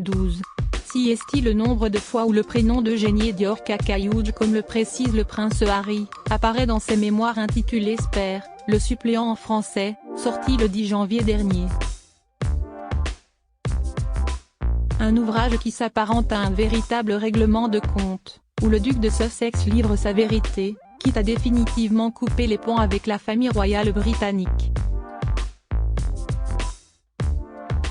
2012. Si est-il le nombre de fois où le prénom d'Eugénie Dior Kakayouj, comme le précise le prince Harry, apparaît dans ses mémoires intitulées Spare, le suppléant en français, sorti le 10 janvier dernier. Un ouvrage qui s'apparente à un véritable règlement de compte, où le duc de Sussex livre sa vérité, quitte à définitivement couper les ponts avec la famille royale britannique.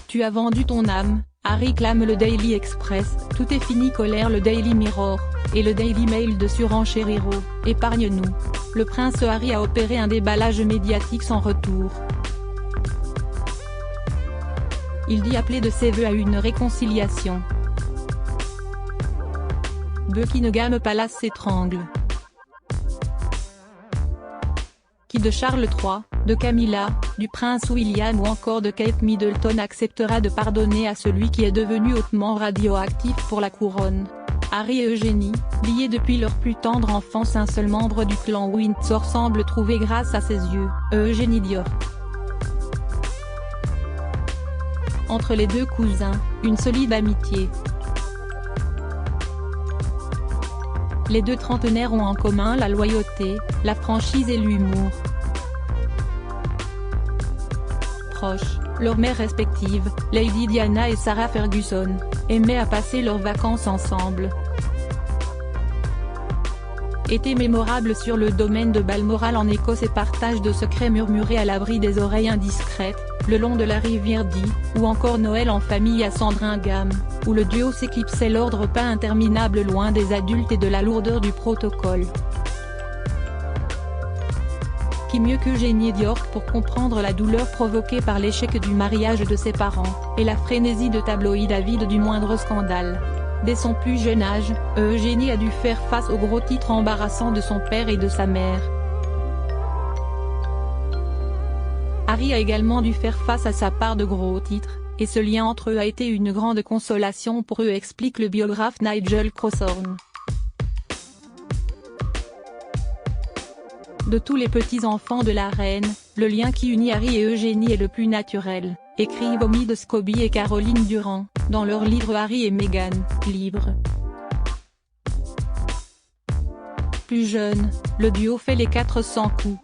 Tu as vendu ton âme, Harry clame le Daily Express, tout est fini colère le Daily Mirror, et le Daily Mail de surenchère Hero, épargne-nous. Le prince Harry a opéré un déballage médiatique sans retour. Il dit appeler de ses vœux à une réconciliation. Buckingham Palace s'étrangle. Qui de Charles III, de Camilla, du prince William ou encore de Kate Middleton acceptera de pardonner à celui qui est devenu hautement radioactif pour la couronne? Harry et Eugénie, liés depuis leur plus tendre enfance, un seul membre du clan Windsor semble trouver grâce à ses yeux, Eugénie Dior. Entre les deux cousins, une solide amitié. Les deux trentenaires ont en commun la loyauté, la franchise et l'humour. Proches, leurs mères respectives, Lady Diana et Sarah Ferguson, aimaient à passer leurs vacances ensemble. Été mémorable sur le domaine de Balmoral en Écosse et partage de secrets murmurés à l'abri des oreilles indiscrètes, le long de la rivière Dee, ou encore Noël en famille à Sandringham, où le duo s'éclipsait l'ordre pas interminable loin des adultes et de la lourdeur du protocole. Qui mieux qu'Eugénie Dior pour comprendre la douleur provoquée par l'échec du mariage de ses parents, et la frénésie de tabloïds avides du moindre scandale. Dès son plus jeune âge, Eugénie a dû faire face aux gros titres embarrassants de son père et de sa mère. Harry a également dû faire face à sa part de gros titres, et ce lien entre eux a été une grande consolation pour eux, explique le biographe Nigel Crosshorn. De tous les petits-enfants de la reine, le lien qui unit Harry et Eugénie est le plus naturel, écrivent Omid Scobie et Caroline Durand, dans leur livre Harry et Meghan, livre. Plus jeune, le duo fait les 400 coups.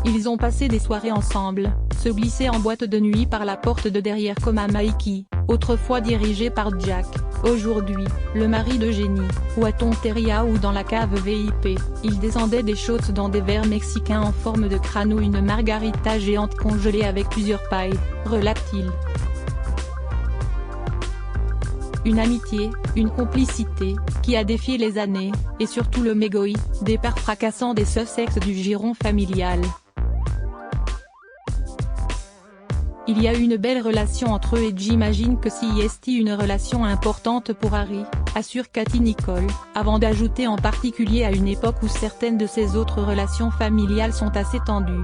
Ils ont passé des soirées ensemble, se glisser en boîte de nuit par la porte de derrière comme à Mikey, autrefois dirigé par Jack, aujourd'hui, le mari d'Eugénie, ou à Tonteria ou dans la cave VIP, ils descendaient des shots dans des verres mexicains en forme de crâne ou une margarita géante congelée avec plusieurs pailles, relate-t-il. Une amitié, une complicité, qui a défié les années, et surtout le mégoï, départ fracassant des Sussex du giron familial. Il y a une belle relation entre eux et j'imagine que si est une relation importante pour Harry, assure Cathy Nicole, avant d'ajouter en particulier à une époque où certaines de ses autres relations familiales sont assez tendues.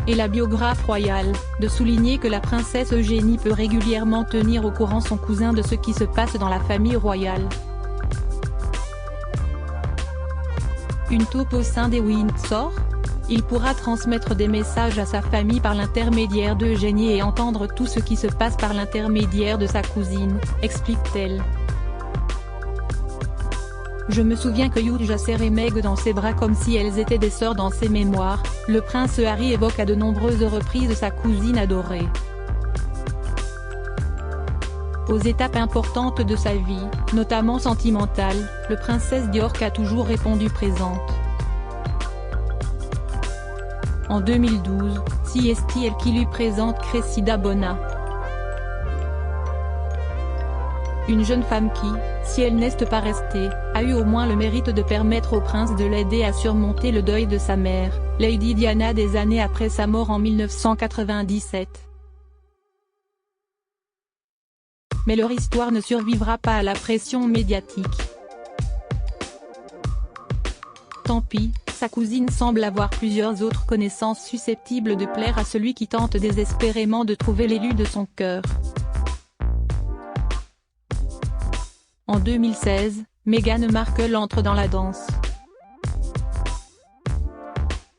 Et la biographe royale, de souligner que la princesse Eugénie peut régulièrement tenir au courant son cousin de ce qui se passe dans la famille royale. Une taupe au sein des Windsor ? Il pourra transmettre des messages à sa famille par l'intermédiaire d'Eugénie et entendre tout ce qui se passe par l'intermédiaire de sa cousine, explique-t-elle. Je me souviens que Hugh a serré Meg dans ses bras comme si elles étaient des sœurs dans ses mémoires, le prince Harry évoque à de nombreuses reprises sa cousine adorée. Aux étapes importantes de sa vie, notamment sentimentale, le princesse Dior a toujours répondu présente. En 2012, c'est elle qui lui présente Cressida Bona. Une jeune femme qui, si elle n'est pas restée, a eu au moins le mérite de permettre au prince de l'aider à surmonter le deuil de sa mère, Lady Diana des années après sa mort en 1997. Mais leur histoire ne survivra pas à la pression médiatique. Tant pis, sa cousine semble avoir plusieurs autres connaissances susceptibles de plaire à celui qui tente désespérément de trouver l'élu de son cœur. En 2016, Meghan Markle entre dans la danse.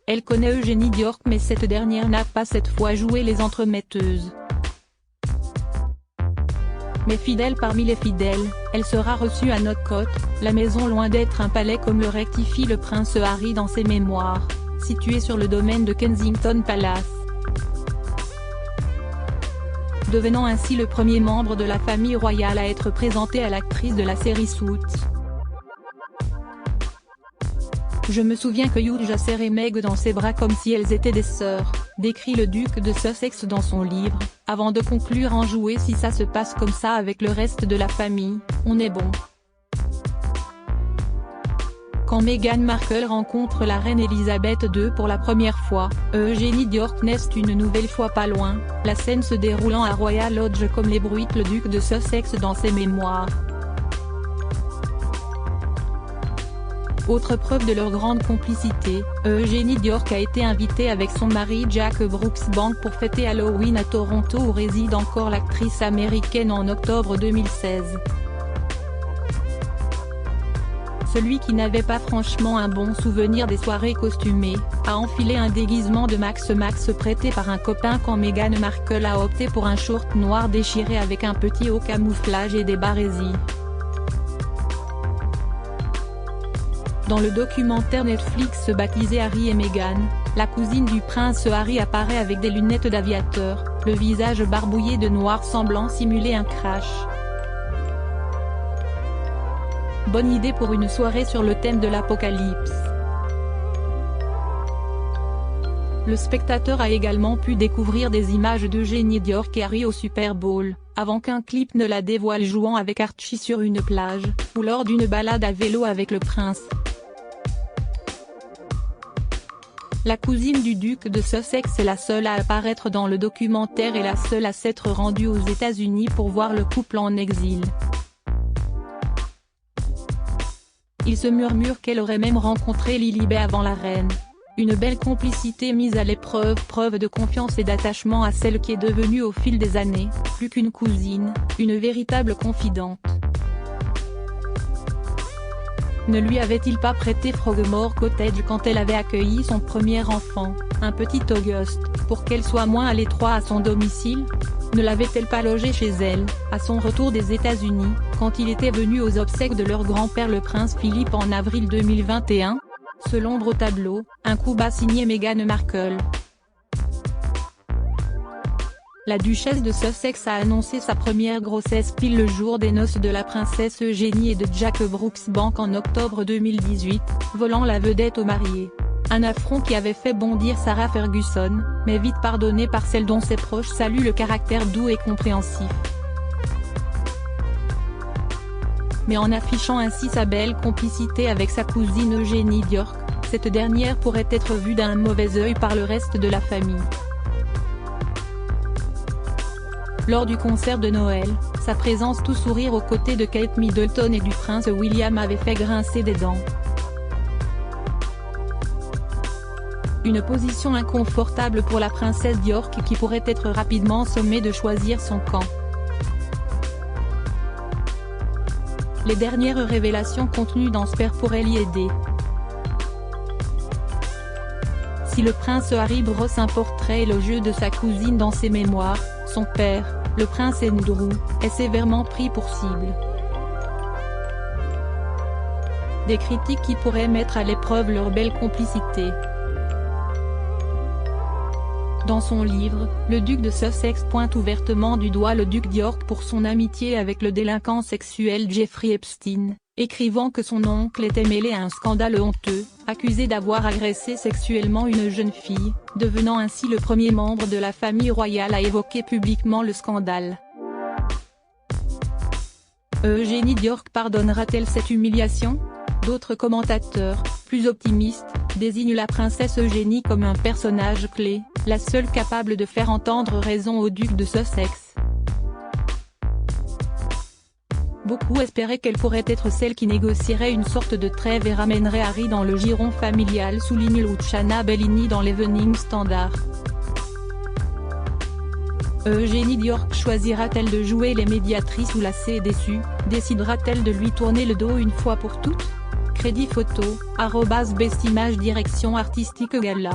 Elle connaît Eugénie Diorc mais cette dernière n'a pas cette fois joué les entremetteuses. Mais fidèle parmi les fidèles, elle sera reçue à Knockcott, la maison loin d'être un palais comme le rectifie le prince Harry dans ses mémoires, située sur le domaine de Kensington Palace. Devenant ainsi le premier membre de la famille royale à être présenté à l'actrice de la série Suits. Je me souviens que Hugh a serré Meg dans ses bras comme si elles étaient des sœurs, décrit le duc de Sussex dans son livre, avant de conclure en jouer si ça se passe comme ça avec le reste de la famille, on est bon. Quand Meghan Markle rencontre la reine Elisabeth II pour la première fois, Eugénie Diorc n'est une nouvelle fois pas loin, la scène se déroulant à Royal Lodge comme l'ébruite le duc de Sussex dans ses mémoires. Autre preuve de leur grande complicité, Eugénie Diorc a été invitée avec son mari Jack Brooksbank pour fêter Halloween à Toronto où réside encore l'actrice américaine en octobre 2016. Celui qui n'avait pas franchement un bon souvenir des soirées costumées, a enfilé un déguisement de Max prêté par un copain quand Meghan Markle a opté pour un short noir déchiré avec un petit haut camouflage et des barésies. Dans le documentaire Netflix baptisé Harry et Meghan, la cousine du prince Harry apparaît avec des lunettes d'aviateur, le visage barbouillé de noir semblant simuler un crash. Bonne idée pour une soirée sur le thème de l'apocalypse. Le spectateur a également pu découvrir des images d'Eugénie Diorc et Harry au Super Bowl, avant qu'un clip ne la dévoile jouant avec Archie sur une plage, ou lors d'une balade à vélo avec le prince. La cousine du duc de Sussex est la seule à apparaître dans le documentaire et la seule à s'être rendue aux États-Unis pour voir le couple en exil. Il se murmure qu'elle aurait même rencontré Lilibet avant la reine. Une belle complicité mise à l'épreuve, preuve de confiance et d'attachement à celle qui est devenue au fil des années, plus qu'une cousine, une véritable confidente. Ne lui avait-il pas prêté Frogmore Cottage quand elle avait accueilli son premier enfant, un petit Auguste, pour qu'elle soit moins à l'étroit à son domicile? Ne l'avait-elle pas logé chez elle, à son retour des États-Unis, quand il était venu aux obsèques de leur grand-père le prince Philippe en avril 2021? Ce l'ombre au tableau, un coup bas signé Meghan Markle. La duchesse de Sussex a annoncé sa première grossesse pile le jour des noces de la princesse Eugénie et de Jack Brooksbank en octobre 2018, volant la vedette aux mariés. Un affront qui avait fait bondir Sarah Ferguson, mais vite pardonné par celle dont ses proches saluent le caractère doux et compréhensif. Mais en affichant ainsi sa belle complicité avec sa cousine Eugénie Diorc, cette dernière pourrait être vue d'un mauvais œil par le reste de la famille. Lors du concert de Noël, sa présence tout sourire aux côtés de Kate Middleton et du prince William avait fait grincer des dents. Une position inconfortable pour la princesse Diorc qui pourrait être rapidement sommée de choisir son camp. Les dernières révélations contenues dans Spare pourraient l'y aider. Si le prince Harry brosse un portrait élogieux de sa cousine dans ses mémoires, son père, le prince Andrew, est sévèrement pris pour cible. Des critiques qui pourraient mettre à l'épreuve leur belle complicité. Dans son livre, le duc de Sussex pointe ouvertement du doigt le duc Diorc pour son amitié avec le délinquant sexuel Jeffrey Epstein, écrivant que son oncle était mêlé à un scandale honteux, accusé d'avoir agressé sexuellement une jeune fille, devenant ainsi le premier membre de la famille royale à évoquer publiquement le scandale. Eugénie Diorc pardonnera-t-elle cette humiliation? D'autres commentateurs, plus optimistes, désignent la princesse Eugénie comme un personnage clé, la seule capable de faire entendre raison au duc de Sussex. Beaucoup espéraient qu'elle pourrait être celle qui négocierait une sorte de trêve et ramènerait Harry dans le giron familial, souligne Luciana Bellini dans l'Evening Standard. Eugénie Diorc choisira-t-elle de jouer les médiatrices ou lassée et déçue, décidera-t-elle de lui tourner le dos une fois pour toutes? Crédit photo, @bestimage direction artistique gala.